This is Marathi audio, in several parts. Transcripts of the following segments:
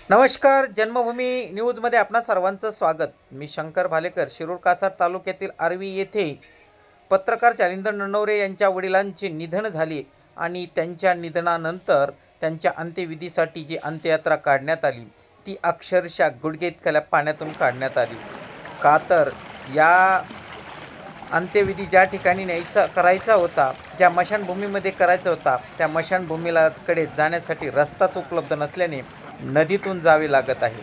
नमस्कार, जन्मभूमी न्यूजमध्ये आपणा सर्वांचं स्वागत। मी शंकर भालेकर। शिरूर कासार तालुक्यातील आर्वी येथे पत्रकार जालिंदर ननवरे यांच्या वडिलांचे निधन झाले आणि त्यांच्या निधनानंतर त्यांच्या अंत्यविधीसाठी जी अंत्ययात्रा काढण्यात आली ती अक्षरशः गुडघेइतक्या पाण्यातून काढण्यात आली। का तर या अंत्यविधी ज्या ठिकाणी करायचा होता, ज्या मशानभूमीमध्ये करायचा होता, त्या मशानभूमीकडे जाण्यासाठी रस्ताच उपलब्ध नसल्याने नदीतून जावे लागत आहे।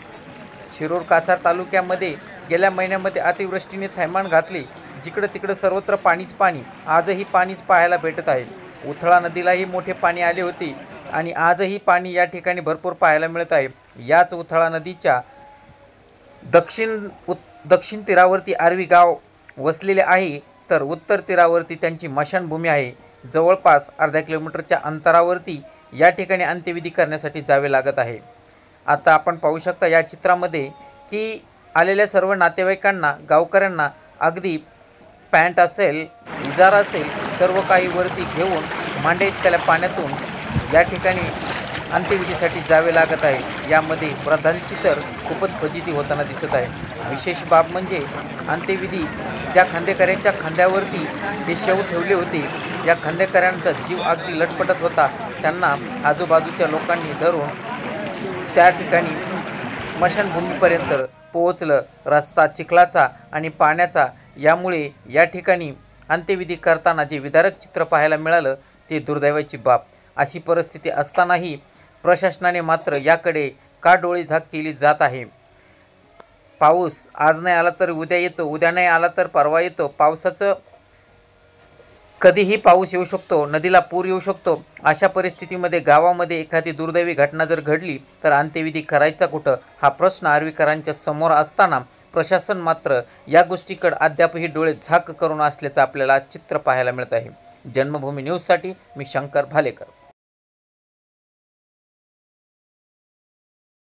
शिरूर कासार तालुक्यामध्ये गेल्या महिन्यामध्ये अतिवृष्टीने थैमान घातले। जिकडे तिकडे सर्वत्र पाणीच पाणी, आजही पाणीच पाहायला भेटत आहे। उथळा नदीलाही मोठे पाणी आले होते आणि आजही पाणी या ठिकाणी भरपूर पाहायला मिळत आहे। याच उथळा नदीच्या दक्षिण तीरावरती आर्वी गाव वसलेले आहे, तर उत्तर तीरावरती त्यांची मशानभूमी आहे। जवळपास अर्धा किलोमीटरच्या अंतरावरती या ठिकाणी अंत्यविधी करण्यासाठी जावे लागत आहे। आता आपण पाहू शकता या चित्रामध्ये की आलेल्या सर्व नातेवाईकांना, गावकऱ्यांना अगदी पॅन्ट असेल, इजारा असेल, सर्व काही वरती घेऊन मांडे इतक्या पाण्यातून या ठिकाणी अंत्यविधीसाठी जावे लागत आहे। यामध्ये प्रधानची तर खूपच फजिती होताना दिसत आहे। विशेष बाब म्हणजे अंत्यविधी ज्या खांदेकऱ्यांच्या खांद्यावरती ते शेव ठेवले होते, या खांदेकऱ्यांचा जीव अगदी लटपटत होता। त्यांना आजूबाजूच्या लोकांनी धरून त्या ठिकाणी स्मशानभूमीपर्यंत पोहोचलं। रस्ता चिखलाचा आणि पाण्याचा, यामुळे या ठिकाणी अंत्यविधी करताना जे विदारक चित्र पाहायला मिळालं ते दुर्दैवाची बाब। अशी परिस्थिती असतानाही प्रशासनाने मात्र याकडे का डोळेझाक केली जात आहे। पाऊस आज नाही आला तर उद्या येतो, उद्या नाही आला तर परवा येतो। पावसाचं कधीही पाऊस येऊ शकतो, नदीला पूर येऊ शकतो। अशा परिस्थितीमध्ये गावामध्ये एखादी दुर्दैवी घटना जर घडली तर अंत्यविधी करायचा कुठं, हा प्रश्न आर्वीकरांच्या समोर असताना प्रशासन मात्र या गोष्टीकडे अद्यापही डोळे झाक करून असल्याचं आपल्याला चित्र पाहायला मिळत आहे। जन्मभूमी न्यूजसाठी मी शंकर भालेकर।